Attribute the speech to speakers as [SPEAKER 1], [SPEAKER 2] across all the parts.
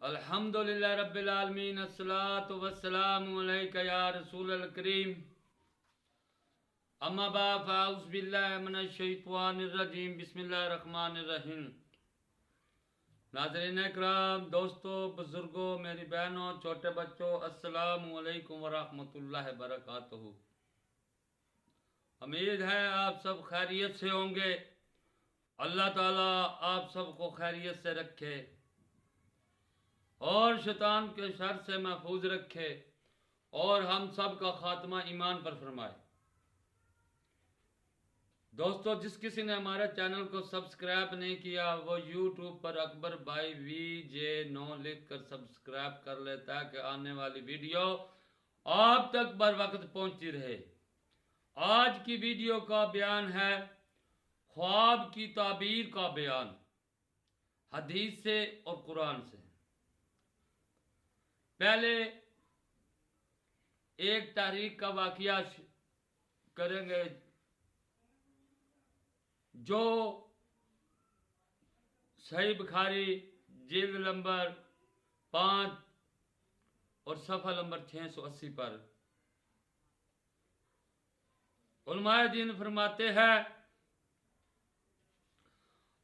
[SPEAKER 1] الحمدللہ رب العالمین الصلاۃ والسلام علیک یا رسول الکریم اما بعد فاعوذ باللہ من الشیطان الرجیم بسم اللہ الرحمن الرحیم۔ ناظرین اکرام، دوستو، بزرگوں، میری بہنوں، چھوٹے بچوں، السلام علیکم ورحمۃ اللہ وبرکاتہ۔ امید ہے آپ سب خیریت سے ہوں گے۔ اللہ تعالیٰ آپ سب کو خیریت سے رکھے اور شیطان کے شر سے محفوظ رکھے اور ہم سب کا خاتمہ ایمان پر فرمائے۔ دوستو، جس کسی نے ہمارے چینل کو سبسکرائب نہیں کیا وہ یوٹیوب پر اکبر بھائی VJ9 لکھ کر سبسکرائب کر لیتا ہے کہ آنے والی ویڈیو آپ تک بر وقت پہنچتی رہے۔ آج کی ویڈیو کا بیان ہے خواب کی تعبیر کا بیان، حدیث سے اور قرآن سے۔ پہلے ایک تاریخ کا واقعہ کریں گے جو صحیح بخاری جلد نمبر 5 اور صفحہ نمبر 680 پر علماء دین فرماتے ہیں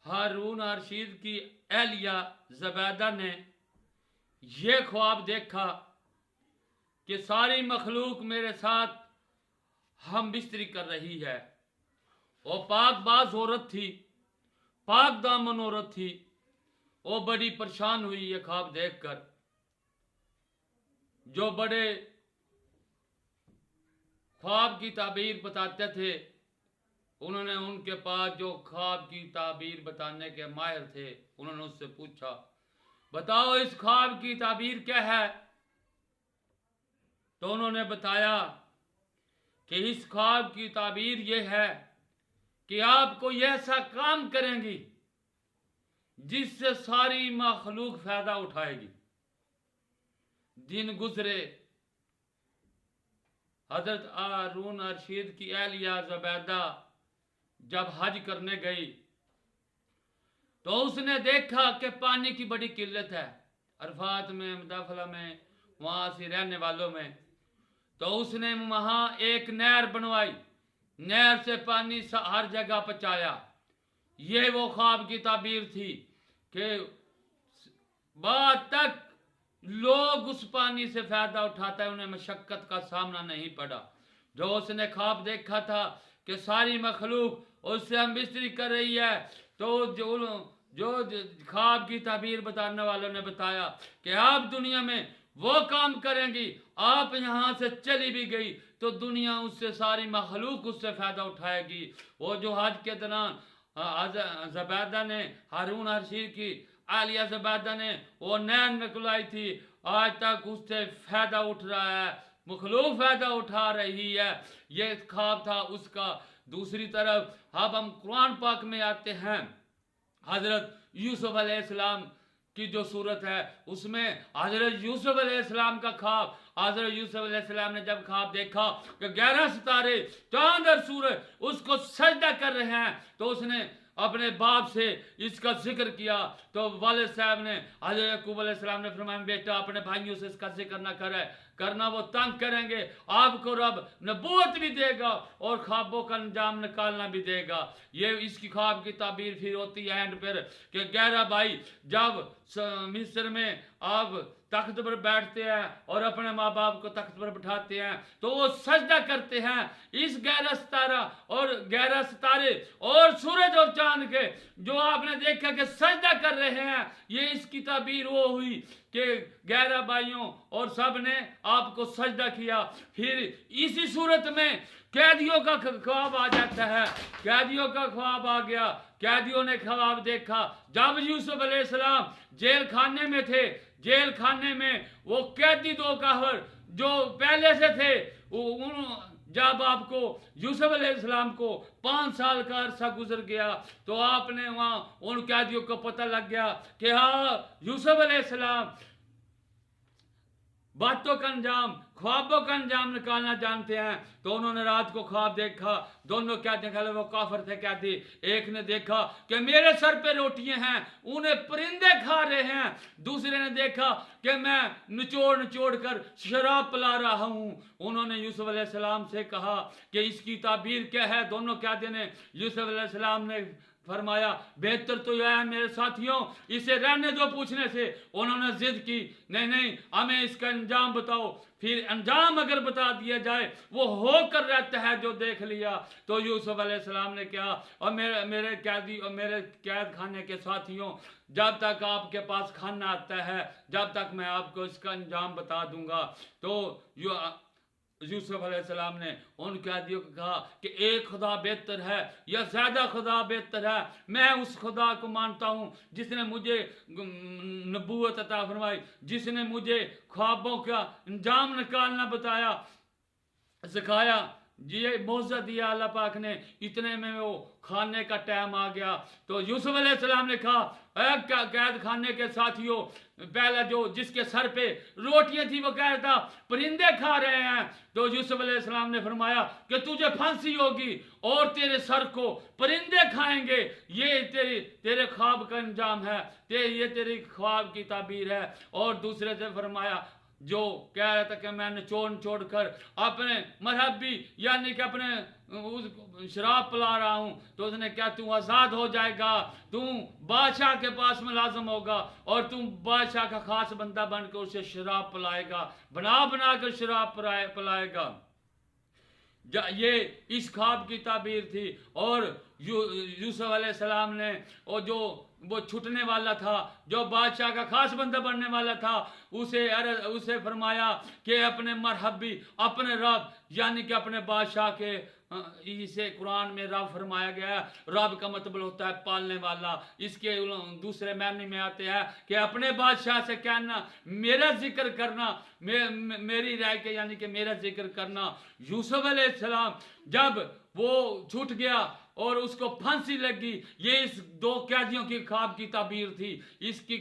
[SPEAKER 1] ہارون رشید کی اہلیہ زبیدہ نے یہ خواب دیکھا کہ ساری مخلوق میرے ساتھ ہم بستری کر رہی ہے۔ وہ پاک باز عورت تھی، پاک دامن عورت تھی۔ وہ بڑی پریشان ہوئی یہ خواب دیکھ کر۔ جو بڑے خواب کی تعبیر بتاتے تھے انہوں نے ان کے پاس جو خواب کی تعبیر بتانے کے ماہر تھے انہوں نے اس سے پوچھا، بتاؤ اس خواب کی تعبیر کیا ہے؟ تو انہوں نے بتایا کہ اس خواب کی تعبیر یہ ہے کہ آپ کو یہ ایسا کام کریں گی جس سے ساری مخلوق فائدہ اٹھائے گی۔ دن گزرے، حضرت ہارون رشید کی اہلیہ زبیدہ جب حج کرنے گئی تو اس نے دیکھا کہ پانی کی بڑی قلت ہے عرفات میں، مدافعہ میں، وہاں سے رہنے والوں میں۔ تو اس نے وہاں ایک نہر بنوائی، نہر سے پانی ہر جگہ پہنچایا۔ یہ وہ خواب کی تعبیر تھی کہ بعد تک لوگ اس پانی سے فائدہ اٹھاتا ہے، انہیں مشقت کا سامنا نہیں پڑا۔ جو اس نے خواب دیکھا تھا کہ ساری مخلوق اس سے ہم بستری کر رہی ہے، تو جو خواب کی تعبیر بتانے والوں نے بتایا کہ آپ دنیا میں وہ کام کریں گی، آپ یہاں سے چلی بھی گئی تو دنیا اس سے، ساری مخلوق اس سے فائدہ اٹھائے گی۔ وہ جو حج کے دوران زبیدہ نے، ہارون رشید کی اہلیہ زبیدہ نے وہ نہر نکلائی تھی، آج تک اس سے فائدہ اٹھ رہا ہے، مخلوق فائدہ اٹھا رہی ہے۔ یہ خواب تھا اس کا۔ دوسری طرف اب ہم قرآن پاک میں آتے ہیں، حضرت یوسف علیہ السلام کی جو صورت ہے اس میں حضرت یوسف علیہ السلام کا خواب۔ حضرت یوسف علیہ السلام نے جب خواب دیکھا کہ 11 ستارے، چاند اور سورج اس کو سجدہ کر رہے ہیں تو اس نے اپنے باپ سے اس کا ذکر کیا۔ تو والد صاحب نے، حضرت یعقوب علیہ السلام نے فرمایا بیٹا اپنے بھائیوں سے اس کا ذکر نہ کرنا، وہ تنگ کریں گے، آپ کو رب نبوت بھی دے گا اور خوابوں کا انجام نکالنا بھی دے گا۔ یہ اس کی خواب کی تعبیر پھر ہوتی ہے اینڈ پر کہ 11 بھائی جب مصر میں آپ تخت پر بیٹھتے ہیں اور اپنے ماں باپ کو تخت پر بٹھاتے ہیں تو وہ سجدہ کرتے ہیں اس 11 ستارہ اور 11 ستارے اور سورج اور چاند کے جو آپ نے دیکھا کہ سجدہ کر رہے ہیں۔ یہ اس کی تعبیر وہ ہوئی کہ 11 بھائیوں اور سب نے آپ کو سجدہ کیا۔ پھر اسی صورت میں قیدیوں کا خواب آ جاتا ہے۔ قیدیوں کا خواب آ گیا، قیدیوں نے خواب دیکھا جب یوسف علیہ السلام جیل خانے میں تھے، جیل خانے میں وہ قیدی 2 کافر جو پہلے سے تھے، جب آپ کو یوسف علیہ السلام کو 5 سال کا عرصہ گزر گیا تو آپ نے وہاں ان قیدیوں کو پتہ لگ گیا کہ ہاں یوسف علیہ السلام बातों का अंजाम, ख्वाबों का अंजाम निकालना जानते हैं। तो उन्होंने रात को ख्वाब देखा, दोनों क्या देखा, वो काफर थे क्या थी। एक ने देखा कि मेरे सर पे रोटियां हैं, उन्हें परिंदे खा रहे हैं। दूसरे ने देखा कि मैं निचोड़ निचोड़ कर शराब पिला रहा हूं। उन्होंने यूसुफ अलैहिस्सलाम से कहा कि इसकी ताबीर क्या है। दोनों क्या देने, यूसुफ अलैहिस्सलाम ने फरमाया बेहतर तो यह है मेरे साथियों, इसे रहने दो पूछने से। उन्होंने जिद की, नहीं नहीं हमें इसका अंजाम बताओ। फिर अंजाम अगर बता दिया जाए वो होकर रहता है जो देख लिया। तो यूसुफ अलैहिस्सलाम ने कहा, और मेरे कैदी और मेरे कैद खाने के साथियों, जब तक आपके पास खाना आता है जब तक मैं आपको इसका अंजाम बता दूंगा। तो यूसुफ अलैहिस्सलाम ने उन कैदियों को कहा कि एक खुदा बेहतर है या ज्यादा खुदा बेहतर है। मैं उस खुदा को मानता हूं जिसने मुझे नबूवत अता फरमाई, जिसने मुझे ख्वाबों का अंजाम निकालना बताया, सिखाया, ये मौजूदा दिया अल्लाह पाक ने। इतने में वो खाने का टाइम आ गया। तो यूसुफ अलैहिस्सलाम ने कहा, कैद खाने के साथियों, पहला जो जिसके सर पे रोटियां थी वो कह रहा था परिंदे खा रहे हैं। तो यूसुफ अलैहिस्सलाम ने फरमाया कि तुझे फांसी होगी और तेरे सर को परिंदे खाएंगे। ये तेरे ख्वाब का अंजाम है, ये तेरी ख्वाब की ताबीर है। और दूसरे से फरमाया जो कह रहा था कि मैं निचोड़ कर अपने मरहबी यानी कि अपने शराब पिला रहा हूं। तो उसने क्या, तू आजाद हो जाएगा, तू बादशाह के पास मुलाजिम होगा और तू बादशाह का खास बंदा बनकर उसे शराब पिलाएगा, बना बना कर शराब पिलाएगा। ये इस ख्वाब की ताबीर थी। और यूसुफ अलैहिस्सलाम ने, और जो वो छुटने वाला था, जो बादशाह का खास बंदा बनने वाला था, उसे फरमाया कि अपने मरहबी, अपने रब यानी कि अपने बादशाह के, इसे कुरान में रब फरमाया गया है। रब का मतलब होता है पालने वाला। इसके दूसरे मायने में आते हैं कि अपने बादशाह से कहना, मेरा जिक्र करना, मेरी राय के यानी कि मेरा जिक्र करना। यूसुफ अलैहिस्सलाम जब वो छूट गया और उसको फांसी लगी, ये इस दो कैदियों की ख्वाब की ताबीर थी। इसकी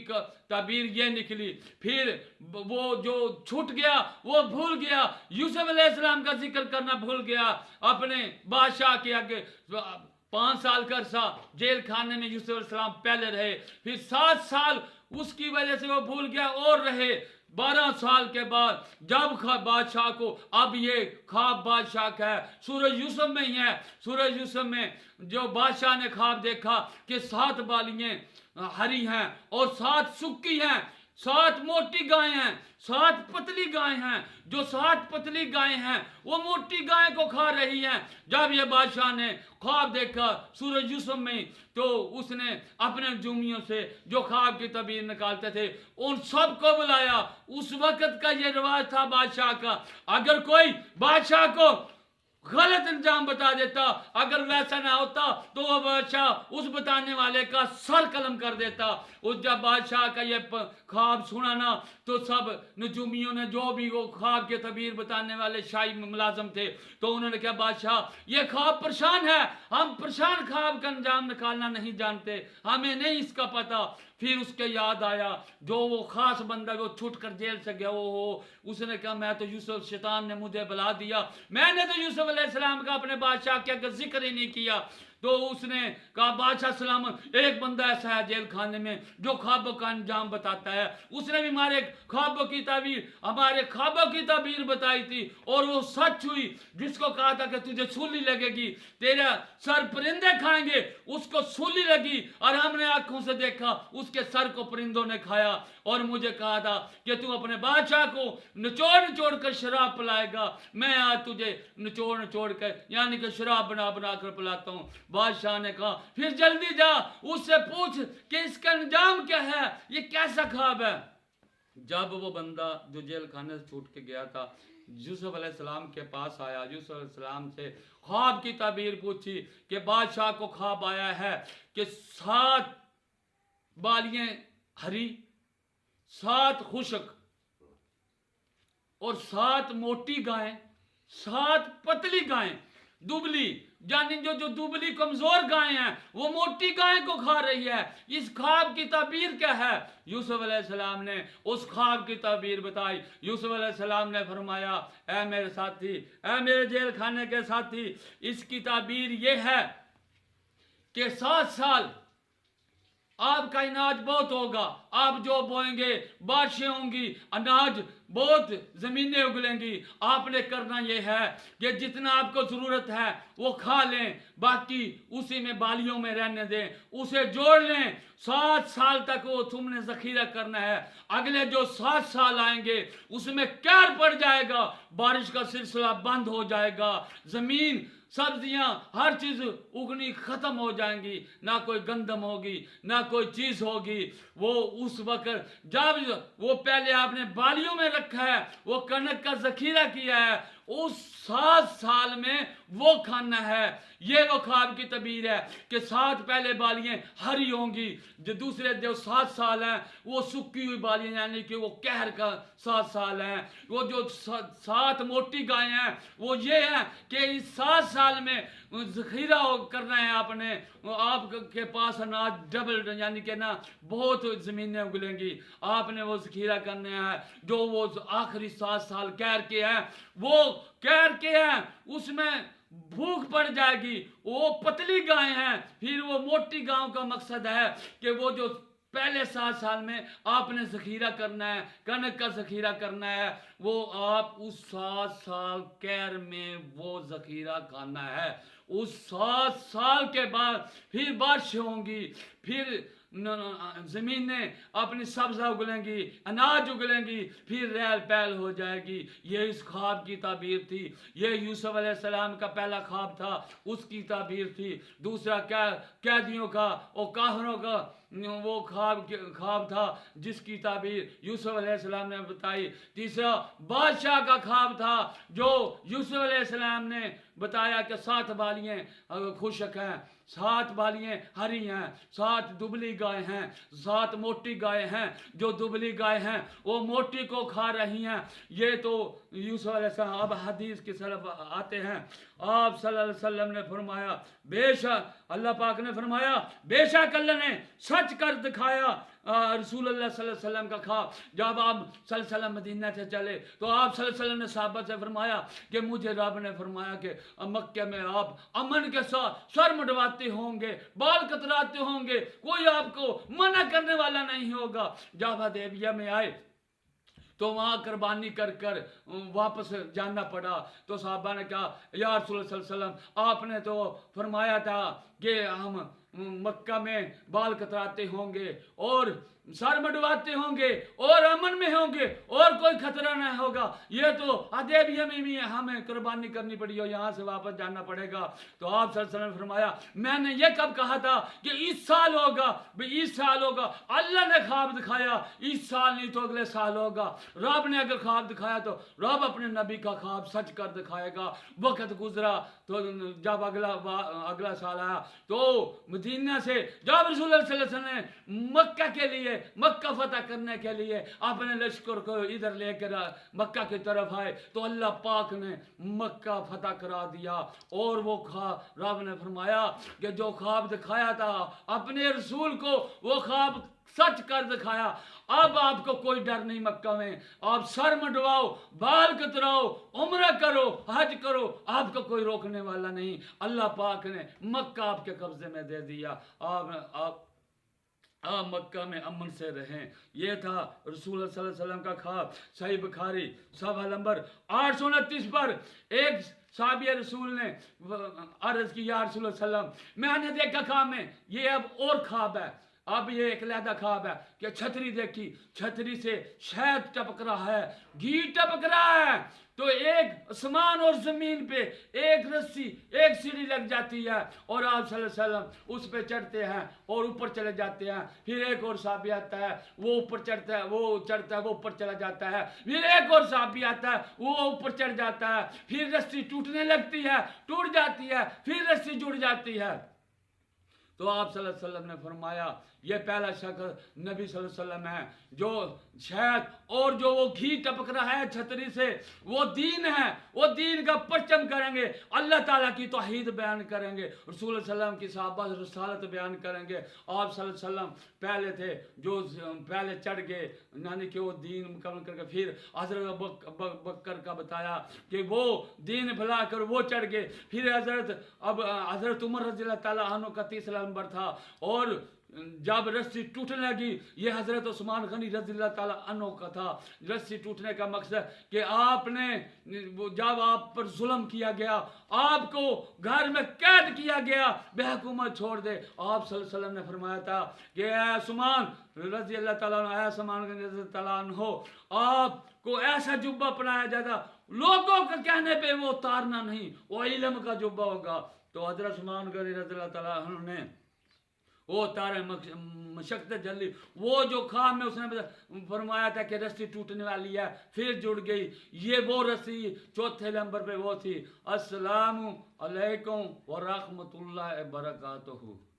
[SPEAKER 1] ताबीर ये निकली। फिर वो जो छूट गया वो भूल गया, यूसुफ अलैहिस्सलाम का जिक्र करना भूल गया अपने बादशाह के आगे। 5 साल का अरसा जेल खाने में यूसुफ अलैहिस्सलाम पहले रहे, फिर 7 साल उसकी वजह से वो भूल गया और रहे। 12 साल के बाद जब बादशाह को, अब ये ख्वाब बादशाह का है, सूरज यूसुफ में ही है। सूरज यूसुफ में जो बादशाह ने ख्वाब देखा कि 7 बालियां हरी हैं और 7 सूखी हैं, 7 मोटी गायें हैं, 7 पतली गायें हैं। जो 7 पतली गायें हैं वो मोटी गाय को खा रही हैं। जब ये बादशाह ने ख्वाब देखा सूरज यूसुफ में, तो उसने अपने जुमियों से जो ख्वाब की तबीर निकालते थे उन सबको बुलाया। उस वक्त का ये रिवाज था बादशाह का, अगर कोई बादशाह को गलत अंजाम बता देता, अगर वैसा ना होता तो वह बादशाह उस बताने वाले का सर कलम कर देता। उस जब बादशाह का ये ख्वाब सुना ना, तो सब नजूमियों ने, जो भी वो ख्वाब के तबीर बताने वाले शाही मुलाजम थे, तो उन्होंने कहा बादशाह ये ख्वाब परेशान है, हम परेशान ख्वाब का अंजाम निकालना नहीं जानते, हमें नहीं इसका पता। फिर उसके याद आया जो वो खास बंदा जो छूट कर जेल से गया वो हो, उसने कहा मैं तो यूसुफ, शैतान ने मुझे बुला दिया, मैंने तो यूसुफ अलैहिस्सलाम का अपने बादशाह के अगर जिक्र ही नहीं किया। तो उसने कहा बादशाह सलामत, एक बंदा ऐसा है जेल खाने में जो ख्वाबों का अंजाम बताता है, उसने भी हमारे ख्वाबों की ताबीर, हमारे ख्वाबों की ताबीर बताई थी और वो सच हुई। जिसको कहा था कि तुझे सूली लगेगी, तेरा सर परिंदे खाएंगे, उसको सूली लगी और हमने आंखों से देखा उसके सर को परिंदों ने खाया। और मुझे कहा था कि तू अपने बादशाह को निचोड़ निचोड़ कर शराब पिलाएगा, मैं आज तुझे निचोड़ निचोड़ कर यानी कि शराब बना बना कर पिलाता हूँ। बादशाह ने कहा फिर जल्दी जा उससे पूछ कि इसका अंजाम क्या है, ये कैसा ख्वाब है। जब वो बंदा जो जेल खाने से छूट के गया था यूसुफ अलैहिस्सलाम के पास आया, यूसुफ अलैहिस्सलाम से ख्वाब की ताबीर पूछी कि बादशाह को ख्वाब आया है कि 7 बालियां हरी, 7 खुश्क और 7 मोटी गायें, 7 पतली गायें, दुबली यानी जो दुबली कमजोर गाय हैं वो मोटी गाय को खा रही है। इस ख्वाब की ताबीर क्या है? यूसुफ अलैहिस्सलाम ने उस ख्वाब की ताबीर बताई। यूसुफ अलैहिस्सलाम ने फरमाया, ऐ मेरे साथी, ऐ मेरे जेल खाने के साथी, इसकी ताबीर ये है कि 7 साल आपका अनाज बहुत होगा, आप जो बोएंगे बारिशें होंगी, अनाज बहुत ज़मीनें उगलेंगी। आपने करना यह है कि जितना आपको ज़रूरत है वो खा लें, बाकी उसी में बालियों में रहने दें, उसे जोड़ लें। 7 साल तक वो तुमने ज़ख़ीरा करना है। अगले जो 7 साल आएंगे उसमें कहर पड़ जाएगा, बारिश का सिलसिला बंद हो जाएगा, ज़मीन सब्जियां हर चीज़ उगनी ख़त्म हो जाएंगी, ना कोई गंदम होगी ना कोई चीज़ होगी। वो उस वक्त जब वो पहले आपने बालियों में रखा है, वो कनक का ज़ख़ीरा किया है, उस 7 साल में वो खाना है। ये वो ख्वाब की तबीर है कि 7 पहले बालियाँ हरी होंगी, जो दूसरे जो 7 साल हैं वो सूखी हुई बालियाँ, यानी कि वो कहर का 7 साल हैं। वो जो 7 मोटी गायें हैं वो ये है कि इस 7 साल में ज़ख़ीरा करना है आपने। आपके पास अनाज डबल, यानी कि ना बहुत ज़मीनें उगलेंगी, आपने वो ज़ख़ीरा करना है। जो वो आखिरी 7 साल कहर के हैं, वो कहर के हैं, उसमें भूख पड़ जाएगी। वो पतली गाय हैं, फिर वो मोटी गायों का मकसद है कि वो जो पहले 7 साल में आपने ज़ख़ीरा करना है, कनक का ज़ख़ीरा करना है, वो आप उस 7 साल कहर में वो ज़ख़ीरा खाना है। उस 7 साल के बाद फिर बारिश होंगी, फिर ज़मीनें अपनी सब्ज़ा उगलेंगी, अनाज उगलेंगी, फिर रहल पहल हो जाएगी। ये इस ख्वाब की ताबीर थी। ये यूसुफ अलैहिस्सलाम का पहला ख्वाब था, उसकी ताबीर थी। दूसरा कैदियों का और काफिरों का वो ख्वाब था जिसकी ताबीर यूसुफ अलैहिस्सलाम ने बताई। तीसरा बादशाह का ख्वाब था जो यूसुफ अलैहिस्सलाम ने बताया कि 7 बालियाँ खुशक हैं, 7 बालियाँ हरी हैं, 7 दुबली गाय हैं, 7 मोटी गाय हैं। जो दुबली गाय हैं वो मोटी को खा रही हैं। ये तो यूसुफ अलैहिस्सलाम। अब हदीस की तरफ आते हैं। आप सल्लल्लाहु अलैहि वसल्लम ने फरमाया, बेशक अल्लाह पाक ने फरमाया, बेशक अल्लाह ने सच कर दिखाया रसूल अल्लाह सल्लल्लाहु अलैहि वसल्लम का ख्वाब। जब आप सल्लल्लाहु अलैहि वसल्लम मदीना से चले तो आप सल्लल्लाहु अलैहि वसल्लम ने सहाबा से फरमाया कि मुझे रब ने फरमाया कि मक्के में आप अमन के साथ सर मुंडवाते होंगे, बाल कतराते होंगे, कोई आपको मना करने वाला नहीं होगा। जब हदैबिया में आए तो वहाँ कुर्बानी कर कर वापस जाना पड़ा। तो साहबा ने कहा, या रसूल सल्लल्लाहु अलैहि वसल्लम, आपने तो फरमाया था कि हम मक्का में बाल कतराते होंगे और सर मडवाते होंगे और अमन में होंगे और कोई खतरा नहीं होगा। ये तो हदैबिया में भी हमें कुर्बानी करनी पड़ी और यहाँ से वापस जाना पड़ेगा। तो आप सल्लल्लाहु अलैहि वसल्लम ने फरमाया, मैंने ये कब कहा था कि इस साल होगा? भाई इस साल होगा, अल्लाह ने ख्वाब दिखाया, इस साल नहीं तो अगले साल होगा। रब ने अगर ख्वाब दिखाया तो रब अपने नबी का ख्वाब सच कर दिखाएगा। वक्त गुजरा तो जब अगला साल आया तो मदीना से जब रसूल सल्लल्लाहु अलैहि वसल्लम ने मक्का के लिए, मक्का फतह करने के लिए अपने लश्कर को इधर लेकर मक्का की तरफ आए तो अल्लाह पाक ने मक्का फतह करा दिया। और वो रब ने फरमाया कि जो ख्वाब दिखाया था अपने रसूल को, वो ख्वाब सच कर दिखाया। अब आपको कोई डर नहीं मक्का में। आप सर मंडवाओ, बाल कतराओ, उम्रा करो, हज करो, आपको कोई रोकने वाला नहीं। अल्लाह पाक ने मक्का आपके कब्जे में दे दिया। आप मक्का में अमन से रहें। ये था रसूल सल्लल्लाहु अलैहि वसल्लम का ख्वाब। सही बुखारी सफ़ा नंबर 829 पर एक साहबी रसूल ने अर्ज़ की, या रसूल सल्लम, मैंने देखा ख्वाब में, ये अब और ख्वाब है, अब ये एक लहदा ख्वाब है कि छतरी देखी, छतरी से शहद टपक रहा है, घी टपक रहा है। तो एक आसमान और जमीन पे एक रस्सी, एक सीढ़ी लग जाती है और आप सल्लल्लाहु अलैहि वसल्लम उस पे चढ़ते हैं और ऊपर चले जाते हैं। फिर एक और साहबी आता है, वो ऊपर चढ़ता है, वो चढ़ता है, वो ऊपर चला जाता है। फिर एक और साहबी आता है, वो ऊपर चढ़ जाता है। फिर रस्सी टूटने लगती है, टूट जाती है, फिर रस्सी जुड़ जाती है। तो आप सल्लल्लाहु अलैहि वसल्लम ने फरमाया, یہ پہلا شخص نبی صلی اللہ علیہ وسلم ہے جو شہد اور جو وہ گھی ٹپک رہا ہے چھتری سے وہ دین ہے، وہ دین کا پرچم کریں گے، اللہ تعالیٰ کی توحید بیان کریں گے، رسول اللہ علیہ وسلم کی صحابہ رسالت بیان کریں گے۔ آپ صلی اللہ علیہ وسلم پہلے تھے جو پہلے چڑھ گئے، یعنی کہ وہ دین مکمل کر کے پھر حضرت بکر کا بتایا کہ وہ دین بھلا کر وہ چڑھ گئے، پھر حضرت عمر رضی اللہ تعالیٰ عنہ کا تیسرا نمبر تھا، اور جب رسی ٹوٹنے لگی یہ حضرت عثمان غنی رضی اللہ تعالیٰ عنہ کا تھا۔ رسی ٹوٹنے کا مقصد کہ آپ نے جب آپ پر ظلم کیا گیا، آپ کو گھر میں قید کیا گیا، بے حکومت چھوڑ دے، آپ صلی اللہ علیہ وسلم نے فرمایا تھا کہ اے عثمان رضی اللہ تعالیٰ عنہ، اے عثمان غنی رضی اللہ تعالیٰ عنہ، آپ کو ایسا جبہ پہنایا جاتا لوگوں کے کہنے پہ وہ اتارنا نہیں، وہ علم کا جبہ ہوگا۔ تو حضرت عثمان غنی رضی اللہ تعالیٰ عنہ نے وہ تارے مشقت جلی، وہ جو خواب میں اس نے فرمایا تھا کہ رسی ٹوٹنے والی ہے، پھر جڑ گئی، یہ وہ رسی چوتھے نمبر پہ وہ تھی۔ السلام علیکم ورحمۃ اللہ وبرکاتہ۔